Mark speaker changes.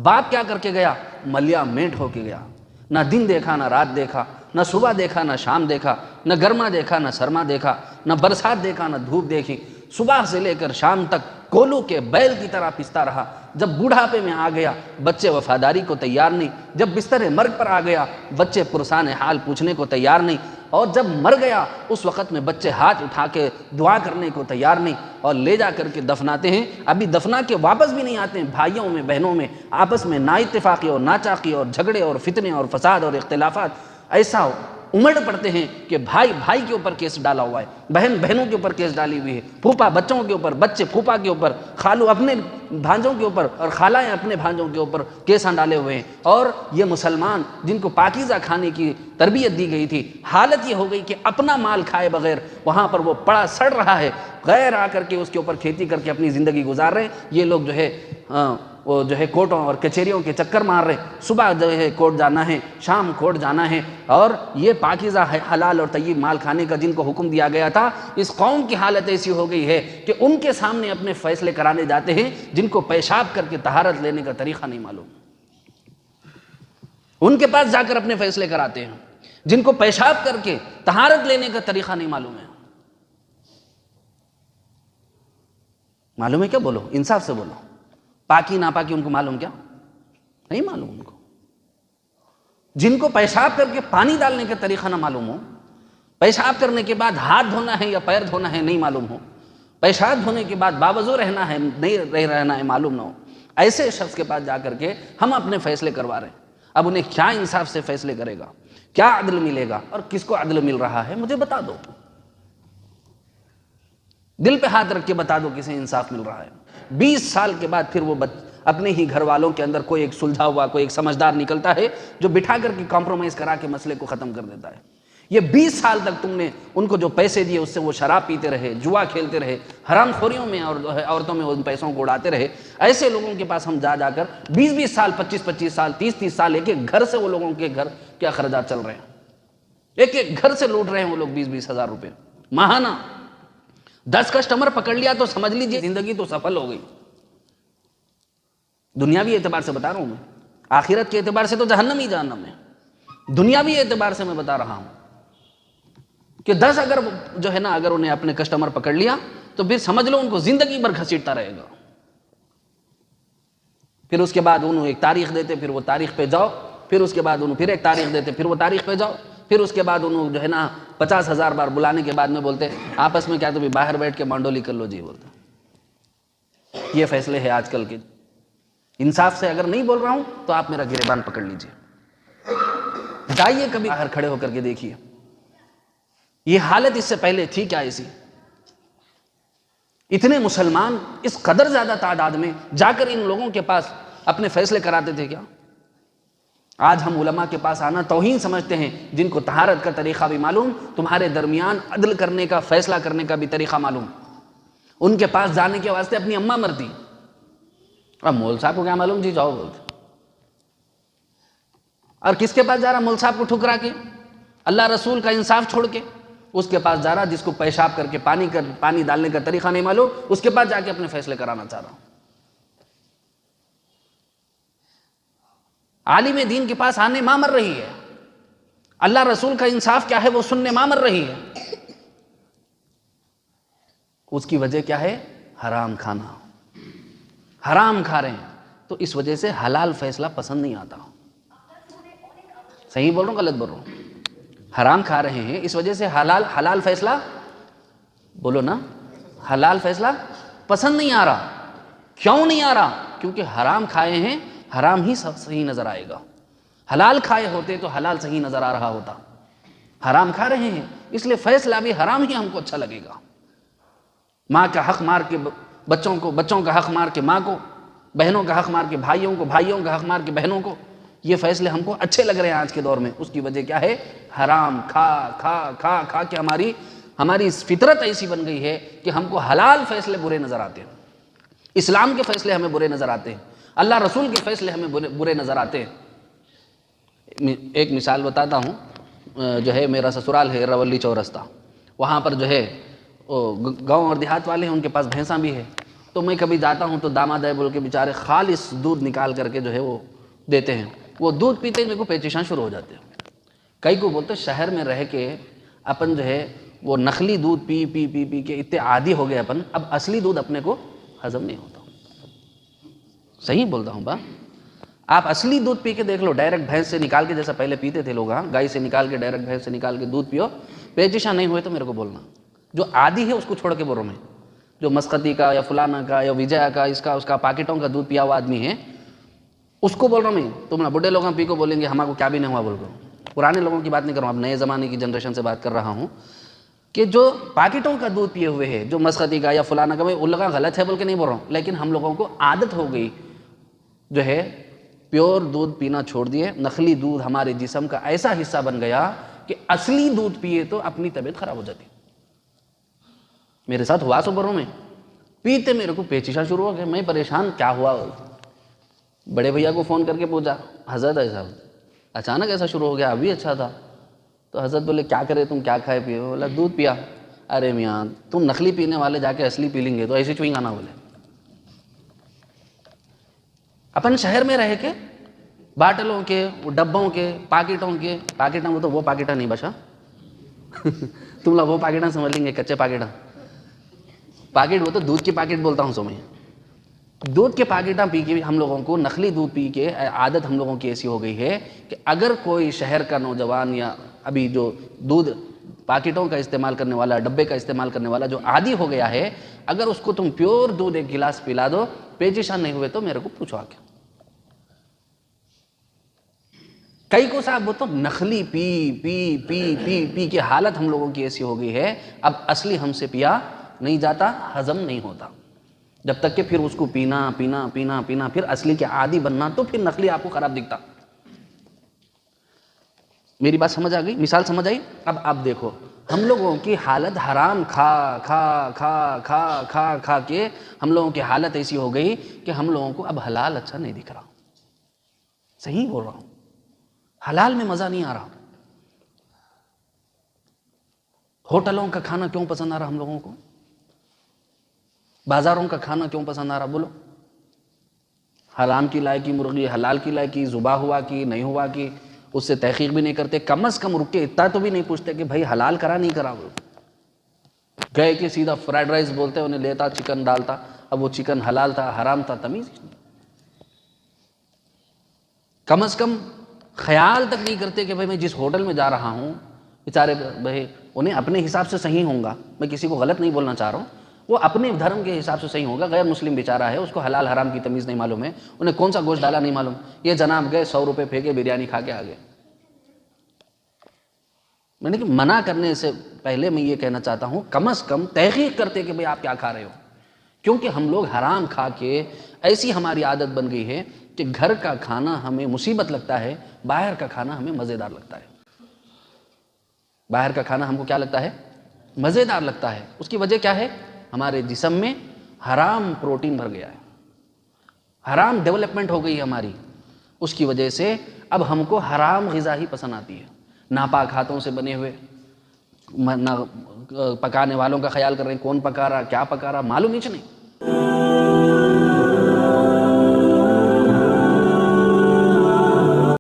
Speaker 1: باپ کیا کر کے گیا؟ ملیا میٹ ہو کے گیا، نہ دن دیکھا نہ رات دیکھا، نہ صبح دیکھا نہ شام دیکھا، نہ گرما دیکھا نہ سرما دیکھا، نہ برسات دیکھا نہ دھوپ دیکھی، صبح سے لے کر شام تک کولو کے بیل کی طرح پستا رہا۔ جب بوڑھاپے میں آ گیا بچے وفاداری کو تیار نہیں، جب بستر مرگ پر آ گیا بچے پرسان حال پوچھنے کو تیار نہیں، اور جب مر گیا اس وقت میں بچے ہاتھ اٹھا کے دعا کرنے کو تیار نہیں، اور لے جا کر کے دفناتے ہیں، ابھی دفنا کے واپس بھی نہیں آتے ہیں۔ بھائیوں میں بہنوں میں آپس میں نا اتفاقی اور ناچاقی اور جھگڑے اور فتنے اور فساد اور اختلافات ایسا امڑ پڑتے ہیں کہ بھائی بھائی کے اوپر کیس ڈالا ہوا ہے، بہن بہنوں کے اوپر کیس ڈالی ہوئی ہے، پھوپھا بچوں کے اوپر، بچے پھوپھا کے اوپر، خالو اپنے بھانجوں کے اوپر اور خالائیں اپنے بھانجوں کے اوپر کیساں ڈالے ہوئے ہیں۔ اور یہ مسلمان جن کو پاکیزہ کھانے کی تربیت دی گئی تھی، حالت یہ ہو گئی کہ اپنا مال کھائے بغیر وہاں پر وہ پڑا سڑ رہا ہے، غیر آ کر کے اس کے اوپر کھیتی کر کے اپنی زندگی گزار رہے ہیں۔ یہ لوگ جو ہے وہ جو ہے کورٹوں اور کچہریوں کے چکر مار رہے، صبح جو ہے کورٹ جانا ہے، شام کورٹ جانا ہے، اور یہ پاکیزہ حلال اور طیب مال کھانے کا جن کو حکم دیا گیا تھا، اس قوم کی حالت ایسی ہو گئی ہے کہ ان کے سامنے اپنے فیصلے کرانے جاتے ہیں جن کو پیشاب کر کے طہارت لینے کا طریقہ نہیں معلوم، ان کے پاس جا کر اپنے فیصلے کراتے ہیں جن کو پیشاب کر کے طہارت لینے کا طریقہ نہیں معلوم ہے۔ معلوم ہے کیا؟ بولو، انصاف سے بولو، پاکی ناپاکی ان کو معلوم کیا؟ نہیں معلوم ان کو۔ جن کو پیشاب کر کے پانی ڈالنے کا طریقہ نہ معلوم ہو، پیشاب کرنے کے بعد ہاتھ دھونا ہے یا پیر دھونا ہے نہیں معلوم ہو، پیشاب دھونے کے بعد باوضو رہنا ہے نہیں رہنا ہے معلوم نہ ہو، ایسے شخص کے پاس جا کر کے ہم اپنے فیصلے کروا رہے ہیں۔ اب انہیں کیا انصاف سے فیصلے کرے گا، کیا عدل ملے گا، اور کس کو عدل مل رہا ہے مجھے بتا دو، دل پہ ہاتھ رکھ کے بتا دو کسے انصاف مل رہا ہے۔ 20 سال کے بعد پھر وہ اپنے ہی گھر والوں کے اندر کوئی ایک سلجھا ہوا کوئی ایک سمجھدار نکلتا ہے جو بٹھا کر کے کمپرومائز کرا کے مسئلے کو ختم کر دیتا ہے۔ یہ 20 سال تک تم نے ان کو جو پیسے دیے اس سے وہ شراب پیتے رہے، جوا کھیلتے رہے، حرام خوریوں میں اور عورتوں میں ان پیسوں کو اڑاتے رہے۔ ایسے لوگوں کے پاس ہم جا جا کر 20 سال 25 سال 30 سال ایک ایک گھر سے وہ لوگوں کے گھر کے اخراجات چل رہے ہیں، ایک ایک گھر سے لوٹ رہے ہیں وہ لوگ 20 ہزار روپے ماہانہ۔ 10 کسٹمر پکڑ لیا تو سمجھ لیجئے زندگی تو سفل ہو گئی۔ دنیاوی اعتبار سے بتا رہا ہوں میں، آخرت کے اعتبار سے تو جہنم ہی جہنم ہے، دنیاوی اعتبار سے میں بتا رہا ہوں کہ 10 اگر جو ہے نا اگر انہیں اپنے کسٹمر پکڑ لیا تو پھر سمجھ لو ان کو زندگی بھر گھسیٹتا رہے گا۔ پھر اس کے بعد انہوں ایک تاریخ دیتے، پھر وہ تاریخ پہ جاؤ، پھر اس کے بعد انہوں پھر ایک تاریخ دیتے، پھر وہ تاریخ پہ جاؤ، پھر اس کے بعد انہوں جو ہے نا 50,000 بار بلانے کے بعد میں بولتے آپس میں کیا تو بھی باہر بیٹھ کے مانڈولی کر لو جی بولتے۔ یہ فیصلے ہیں آج کل کے۔ انصاف سے اگر نہیں بول رہا ہوں تو آپ میرا گریبان پکڑ لیجئے، جائیے کبھی باہر کھڑے ہو کر کے دیکھیے یہ حالت اس سے پہلے تھی کیا ایسی؟ اتنے مسلمان اس قدر زیادہ تعداد میں جا کر ان لوگوں کے پاس اپنے فیصلے کراتے تھے کیا؟ آج ہم علماء کے پاس آنا توہین سمجھتے ہیں، جن کو طہارت کا طریقہ بھی معلوم، تمہارے درمیان عدل کرنے کا فیصلہ کرنے کا بھی طریقہ معلوم، ان کے پاس جانے کے واسطے اپنی اماں مرتی، اب مول صاحب کو کیا معلوم جی جاؤ بولتے، اور کس کے پاس جا رہا؟ مول صاحب کو ٹھکرا کے، اللہ رسول کا انصاف چھوڑ کے اس کے پاس جا رہا جس کو پیشاب کر کے پانی ڈالنے کا طریقہ نہیں معلوم، اس کے پاس جا کے اپنے فیصلے کرانا چاہ رہا ہوں۔ عالم دین کے پاس آنے ماں مر رہی ہے، اللہ رسول کا انصاف کیا ہے وہ سننے ماں مر رہی ہے، اس کی وجہ کیا ہے؟ حرام کھانا، حرام کھا رہے ہیں تو اس وجہ سے حلال فیصلہ پسند نہیں آتا۔ صحیح بول رہا ہوں غلط بول رہا ہوں؟ حرام کھا رہے ہیں اس وجہ سے حلال فیصلہ بولو نا، حلال فیصلہ پسند نہیں آ رہا۔ کیوں نہیں آ رہا؟ کیونکہ حرام کھائے ہیں، حرام ہی صحیح نظر آئے گا، حلال کھائے ہوتے تو حلال صحیح نظر آ رہا ہوتا، حرام کھا رہے ہیں اس لیے فیصلہ بھی حرام ہی ہم کو اچھا لگے گا۔ ماں کا حق مار کے بچوں کو، بچوں کا حق مار کے ماں کو، بہنوں کا حق مار کے بھائیوں کو، بھائیوں کا حق مار کے بہنوں کو، یہ فیصلے ہم کو اچھے لگ رہے ہیں آج کے دور میں۔ اس کی وجہ کیا ہے؟ حرام کھا کھا کھا کھا کے ہماری فطرت ایسی بن گئی ہے کہ ہم کو حلال فیصلے برے نظر آتے ہیں، اسلام کے فیصلے ہمیں برے نظر آتے ہیں، اللہ رسول کے فیصلے ہمیں برے نظر آتے ہیں۔ ایک مثال بتاتا ہوں، جو ہے میرا سسرال ہے رولی چورستہ، وہاں پر جو ہے گاؤں اور دیہات والے ہیں، ان کے پاس بھینساں بھی ہے، تو میں کبھی جاتا ہوں تو داماد ہے بول کے بیچارے خالص دودھ نکال کر کے جو ہے وہ دیتے ہیں، وہ دودھ پیتے ہی میرے کو پیچیشاں شروع ہو جاتے ہیں۔ کئی کو بولتے شہر میں رہ کے اپن جو ہے وہ نقلی دودھ پی پی پی پی کے اتنے عادی ہو گئے اپن، اب اصلی دودھ اپنے کو ہضم نہیں ہوتا۔ صحیح بولتا ہوں با، آپ اصلی دودھ پی کے دیکھ لو، ڈائریکٹ بھینس سے نکال کے جیسا پہلے پیتے تھے لوگ، ہاں گائے سے نکال کے ڈائریکٹ بھینس سے نکال کے دودھ پیو، پیچیشاں نہیں ہوئے تو میرے کو بولنا۔ جو عادی ہے اس کو چھوڑ کے بولو، میں جو مسقطی کا یا فلانا کا یا وجیا کا اس کا پاکٹوں کا دودھ پیا ہوا آدمی ہے اس کو بول رہا ہوں میں، تم نہ بڈھے لوگوں پی کو بولیں گے ہمارے کو کیا بھی نہیں ہوا بول کر، پرانے لوگوں کی بات نہیں کر رہا ہوں، اب نئے زمانے کی جنریشن سے بات کر رہا ہوں کہ جو پاکٹوں کا دودھ پیے ہوئے ہے، جو مسقطی کا یا فلانا کا، میں ان لوگوں کا غلط ہے بول کے نہیں بول رہا ہوں، لیکن ہم لوگوں کو عادت ہو گئی جو ہے پیور دودھ پینا چھوڑ دیے، نقلی دودھ ہمارے جسم کا ایسا حصہ بن گیا کہ اصلی دودھ پیے تو اپنی طبیعت خراب ہو جاتی۔ میرے ساتھ ہوا سو بروں میں پیتے میرے کو پیچیشہ شروع ہو گئے، میں پریشان کیا ہوا، بڑے بھیا کو فون کر کے پوچھا حضرت ایسا اچانک ایسا شروع ہو گیا، ابھی اچھا تھا، تو حضرت بولے کیا کرے تم، کیا کھائے پیے؟ بولا دودھ پیا۔ ارے میاں تم نقلی پینے والے جا کے اصلی پی لیں گے تو ایسے چوئیں گانا بولے۔ اپن شہر میں رہ کے باٹلوں کے ڈبوں کے پاکٹوں کے پاکٹاں، وہ تو وہ پاکٹاں نہیں بشا تم لوگ وہ پاکٹاں سمجھ لیں گے، کچے پاکٹاں، پاکٹ وہ تو دودھ کی پاکٹ بولتا ہوں سو میں، دودھ کے پاکٹاں پی کے ہم لوگوں کو نقلی دودھ پی کے عادت ہم لوگوں کی ایسی ہو گئی ہے کہ اگر کوئی شہر کا نوجوان یا ابھی جو دودھ پاکٹوں کا استعمال کرنے والا، ڈبے کا استعمال کرنے والا جو عادی ہو گیا ہے، اگر اس کو تم پیور دودھ ایک گلاس پلا دو، پیچیشان نہیں ہوئے تو میرے کو پوچھو آ کے۔ کئی کو صاحب وہ تو نقلی پی پی پی پی پی کے حالت ہم لوگوں کی ایسی ہو گئی ہے، اب اصلی ہم سے پیا نہیں جاتا، ہضم نہیں ہوتا، جب تک کہ پھر اس کو پینا پینا پینا پینا پھر اصلی کے عادی بننا، تو پھر نقلی آپ کو خراب دکھتا۔ میری بات سمجھ آ گئی، مثال سمجھ آئی؟ اب آپ دیکھو ہم لوگوں کی حالت حرام کھا کھا کھا کھا کھا کھا کے ہم لوگوں کی حالت ایسی ہو گئی کہ ہم لوگوں کو اب حلال اچھا نہیں دکھ رہا۔ صحیح بول رہا ہوں، حلال میں مزہ نہیں آ رہا۔ ہوٹلوں کا کھانا کیوں پسند آ رہا ہم لوگوں کو؟ بازاروں کا کھانا کیوں پسند آ رہا؟ بولو، حرام کی لائقی مرغی، حلال کی لائقی، ذبح ہوا کی نہیں ہوا کی، اس سے تحقیق بھی نہیں کرتے، کم از کم رک کے اتنا تو بھی نہیں پوچھتے کہ بھائی حلال کرا نہیں کرا۔ گئے کہ سیدھا فرائیڈ رائس بولتے، انہیں لیتا چکن ڈالتا، اب وہ چکن حلال تھا حرام تھا تمیز نہیں۔ کم از کم خیال تک نہیں کرتے کہ بھائی میں جس ہوٹل میں جا رہا ہوں، بیچارے بھائی انہیں اپنے حساب سے صحیح ہوں گا، میں کسی کو غلط نہیں بولنا چاہ رہا ہوں، وہ اپنے دھرم کے حساب سے صحیح ہوگا، غیر مسلم بیچارہ ہے، اس کو حلال حرام کی تمیز نہیں معلوم ہے، انہیں کون سا گوشت ڈالا نہیں معلوم، یہ جناب گئے 100 روپے پھینکے بریانی کھا کے آ گئے۔ میں نے کہ منع کرنے سے پہلے میں یہ کہنا چاہتا ہوں کم از کم تحقیق کرتے کہ بھئی آپ کیا کھا رہے ہو، کیونکہ ہم لوگ حرام کھا کے ایسی ہماری عادت بن گئی ہے کہ گھر کا کھانا ہمیں مصیبت لگتا ہے، باہر کا کھانا ہمیں مزیدار لگتا ہے۔ باہر کا کھانا ہم کو کیا لگتا ہے؟ مزیدار لگتا ہے۔ اس کی وجہ کیا ہے؟ ہمارے جسم میں حرام پروٹین بھر گیا ہے، حرام ڈیولپمنٹ ہو گئی ہماری، اس کی وجہ سے اب ہم کو حرام غذا ہی پسند آتی ہے۔ ناپاک ہاتھوں سے بنے ہوئے، پکانے والوں کا خیال کر رہے ہیں، کون پکا رہا کیا پکا رہا معلوم ہی نہیں۔